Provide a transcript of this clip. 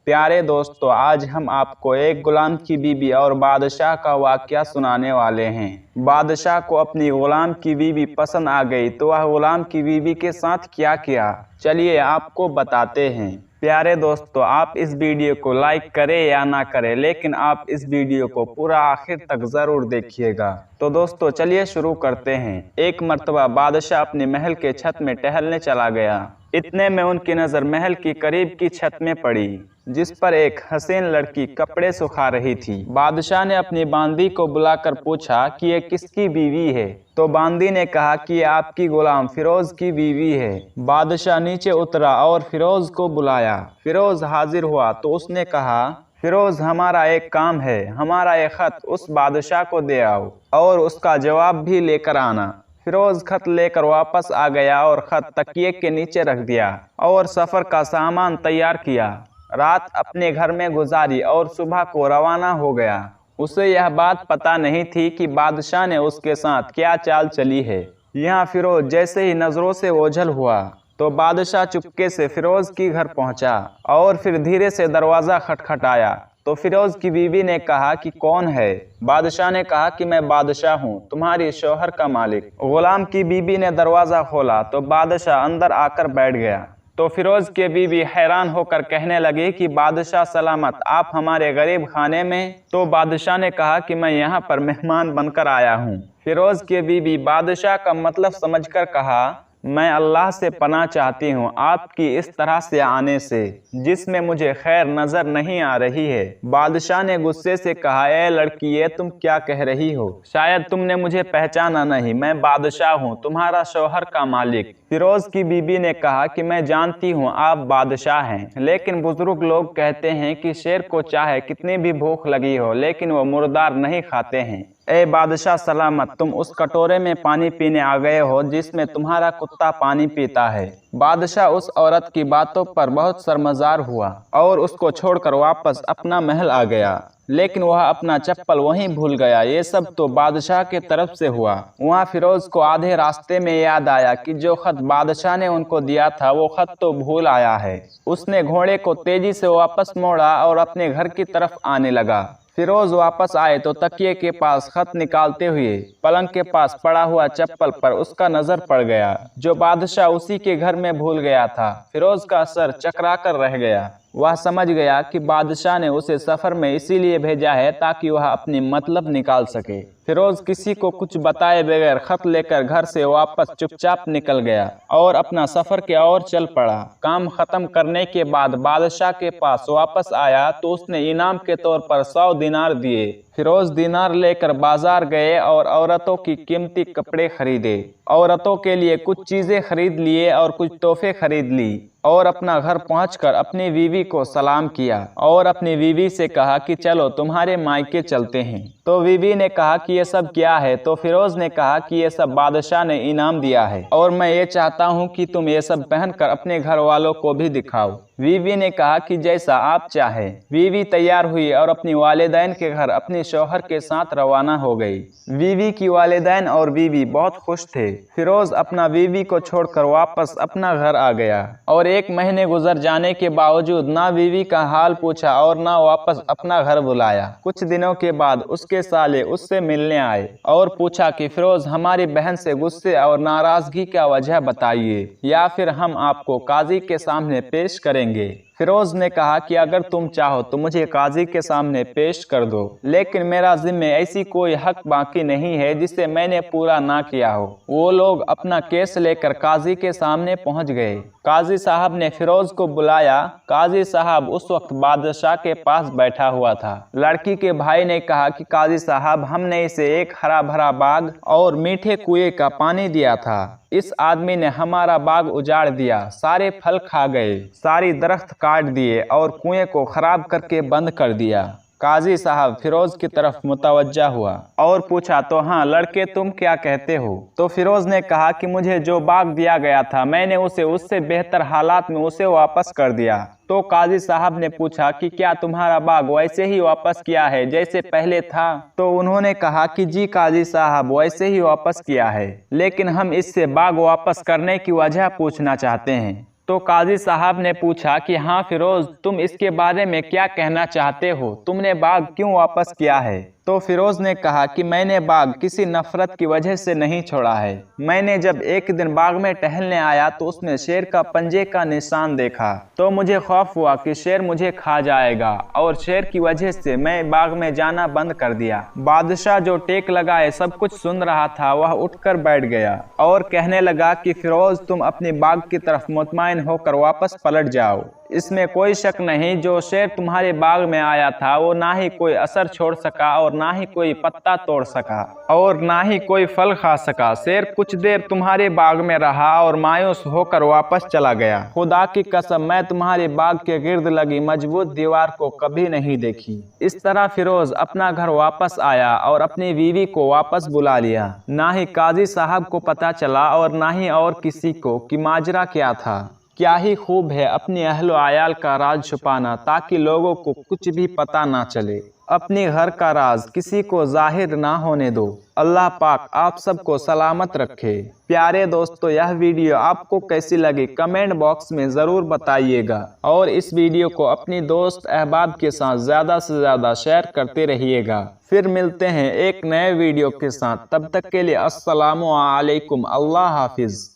प्यारे दोस्तों, आज हम आपको एक गुलाम की बीवी और बादशाह का वाकया सुनाने वाले हैं। बादशाह को अपनी गुलाम की बीवी पसंद आ गई तो वह गुलाम की बीवी के साथ क्या किया, चलिए आपको बताते हैं। प्यारे दोस्तों, आप इस वीडियो को लाइक करें या ना करें, लेकिन आप इस वीडियो को पूरा आखिर तक जरूर देखिएगा। तो दोस्तों चलिए शुरू करते हैं। एक मर्तबा बादशाह अपने महल के छत में टहलने चला गया। इतने में उनकी नज़र महल की करीब की छत में पड़ी, जिस पर एक हसीन लड़की कपड़े सुखा रही थी। बादशाह ने अपनी बांदी को बुलाकर पूछा कि ये किसकी बीवी है। तो बांदी ने कहा कि ये आपकी गुलाम फिरोज की बीवी है। बादशाह नीचे उतरा और फिरोज को बुलाया। फिरोज हाजिर हुआ तो उसने कहा, फिरोज, हमारा एक काम है, हमारा एक खत उस बादशाह को दे आओ और उसका जवाब भी लेकर आना। फिरोज खत लेकर वापस आ गया और खत तकिए के नीचे रख दिया और सफ़र का सामान तैयार किया। रात अपने घर में गुजारी और सुबह को रवाना हो गया। उसे यह बात पता नहीं थी कि बादशाह ने उसके साथ क्या चाल चली है। यहाँ फिरोज जैसे ही नज़रों से ओझल हुआ तो बादशाह चुपके से फिरोज की घर पहुंचा और फिर धीरे से दरवाज़ा खटखटाया। तो फिरोज की बीवी ने कहा कि कौन है। बादशाह ने कहा कि मैं बादशाह हूँ, तुम्हारी शौहर का मालिक। गुलाम की बीवी ने दरवाज़ा खोला तो बादशाह अंदर आकर बैठ गया। तो फिरोज की बीवी हैरान होकर कहने लगी कि बादशाह सलामत, आप हमारे गरीब खाने में। तो बादशाह ने कहा कि मैं यहाँ पर मेहमान बनकर आया हूँ। फिरोज की बीवी बादशाह का मतलब समझकर कहा, मैं अल्लाह से पनाह चाहती हूँ आपकी इस तरह से आने से, जिसमें मुझे खैर नजर नहीं आ रही है। बादशाह ने गुस्से से कहा, ए लड़की, ये तुम क्या कह रही हो? शायद तुमने मुझे पहचाना नहीं, मैं बादशाह हूँ, तुम्हारा शौहर का मालिक। फिरोज की बीबी ने कहा कि मैं जानती हूँ आप बादशाह हैं, लेकिन बुजुर्ग लोग कहते हैं कि शेर को चाहे कितनी भी भूख लगी हो, लेकिन वो मुर्दार नहीं खाते हैं। ए बादशाह सलामत, तुम उस कटोरे में पानी पीने आ गए हो जिसमें तुम्हारा कुत्ता पानी पीता है। बादशाह उस औरत की बातों पर बहुत शर्मसार हुआ और उसको छोड़कर वापस अपना महल आ गया, लेकिन वह अपना चप्पल वहीं भूल गया। ये सब तो बादशाह के तरफ से हुआ। वहाँ फिरोज को आधे रास्ते में याद आया कि जो खत बादशाह ने उनको दिया था वो खत तो भूल आया है। उसने घोड़े को तेजी से वापस मोड़ा और अपने घर की तरफ आने लगा। फिरोज वापस आए तो तकिए के पास खत निकालते हुए पलंग के पास पड़ा हुआ चप्पल पर उसका नजर पड़ गया, जो बादशाह उसी के घर में भूल गया था। फिरोज का सर चकरा कर रह गया। वह समझ गया कि बादशाह ने उसे सफर में इसीलिए भेजा है ताकि वह अपनी मतलब निकाल सके। फिरोज किसी को कुछ बताए बगैर खत लेकर घर से वापस चुपचाप निकल गया और अपना सफर के ओर चल पड़ा। काम खत्म करने के बाद बादशाह के पास वापस आया तो उसने इनाम के तौर पर 100 दिनार दिए। फिरोज दिनार लेकर बाजार गए और औरतों की कीमती कपड़े खरीदे। औरतों के लिए कुछ चीजें खरीद लिए और कुछ तोहफे खरीद ली और अपना घर पहुंचकर अपनी बीवी को सलाम किया और अपनी बीवी से कहा कि चलो तुम्हारे मायके चलते हैं। तो बीवी ने कहा कि ये सब क्या है? तो फिरोज ने कहा कि ये सब बादशाह ने इनाम दिया है और मैं ये चाहता हूँ कि तुम ये सब पहनकर अपने घर वालों को भी दिखाओ। बीवी ने कहा कि जैसा आप चाहें। बीवी तैयार हुई और अपनी वालिदैन के घर अपने शौहर के साथ रवाना हो गई। बीवी की वालिदैन और बीवी बहुत खुश थे। फिरोज अपना बीवी को छोड़कर वापस अपना घर आ गया और 1 महीने गुजर जाने के बावजूद ना बीवी का हाल पूछा और ना वापस अपना घर बुलाया। कुछ दिनों के बाद उसके साले उससे मिलने आए और पूछा कि फिरोज, हमारी बहन से गुस्से और नाराजगी का वजह बताइए या फिर हम आपको काजी के सामने पेश करेंगे। फिरोज ने कहा कि अगर तुम चाहो तो मुझे काजी के सामने पेश कर दो, लेकिन मेरा जिम्मे ऐसी कोई हक बाकी नहीं है जिसे मैंने पूरा ना किया हो। वो लोग अपना केस लेकर काजी के सामने पहुंच गए। काजी साहब ने फिरोज को बुलाया। काजी साहब उस वक्त बादशाह के पास बैठा हुआ था। लड़की के भाई ने कहा कि काजी साहब, हमने इसे एक हरा भरा बाग और मीठे कुएं का पानी दिया था। इस आदमी ने हमारा बाग उजाड़ दिया, सारे फल खा गए, सारी दरख्त काट दिए और कुएं को खराब करके बंद कर दिया। काजी साहब फिरोज की तरफ मुतवज्जा हुआ और पूछा, तो हाँ लड़के, तुम क्या कहते हो? तो फिरोज ने कहा कि मुझे जो बाग दिया गया था मैंने उसे उससे बेहतर हालात में उसे वापस कर दिया। तो काजी साहब ने पूछा कि क्या तुम्हारा बाग वैसे ही वापस किया है जैसे पहले था? तो उन्होंने कहा कि जी काजी साहब, वैसे ही वापस किया है, लेकिन हम इससे बाग वापस करने की वजह पूछना चाहते हैं। तो काजी साहब ने पूछा कि हाँ फिरोज, तुम इसके बारे में क्या कहना चाहते हो? तुमने बाग क्यों वापस किया है? तो फिरोज ने कहा कि मैंने बाग किसी नफरत की वजह से नहीं छोड़ा है। मैंने जब एक दिन बाग में टहलने आया तो उसमें शेर का पंजे का निशान देखा, तो मुझे खौफ हुआ कि शेर मुझे खा जाएगा, और शेर की वजह से मैं बाग में जाना बंद कर दिया। बादशाह जो टेक लगाए सब कुछ सुन रहा था, वह उठकर बैठ गया और कहने लगा कि फिरोज, तुम अपनी बाग की तरफ मुतमईन होकर वापस पलट जाओ। इसमें कोई शक नहीं, जो शेर तुम्हारे बाग में आया था वो ना ही कोई असर छोड़ सका और ना ही कोई पत्ता तोड़ सका और ना ही कोई फल खा सका। शेर कुछ देर तुम्हारे बाग में रहा और मायूस होकर वापस चला गया। खुदा की कसम, मैं तुम्हारे बाग के गिर्द लगी मजबूत दीवार को कभी नहीं देखी। इस तरह फिरोज अपना घर वापस आया और अपनी बीवी को वापस बुला लिया। ना ही काजी साहब को पता चला और ना ही और किसी को कि माजरा क्या था। क्या ही खूब है अपनी अहलो आयाल का राज छुपाना, ताकि लोगों को कुछ भी पता ना चले। अपने घर का राज किसी को जाहिर ना होने दो। अल्लाह पाक आप सबको सलामत रखे। प्यारे दोस्तों, यह वीडियो आपको कैसी लगी कमेंट बॉक्स में ज़रूर बताइएगा, और इस वीडियो को अपनी दोस्त अहबाब के साथ ज़्यादा से ज़्यादा शेयर करते रहिएगा। फिर मिलते हैं एक नए वीडियो के साथ, तब तक के लिए अस्सलामु अलैकुम, अल्लाह हाफिज़।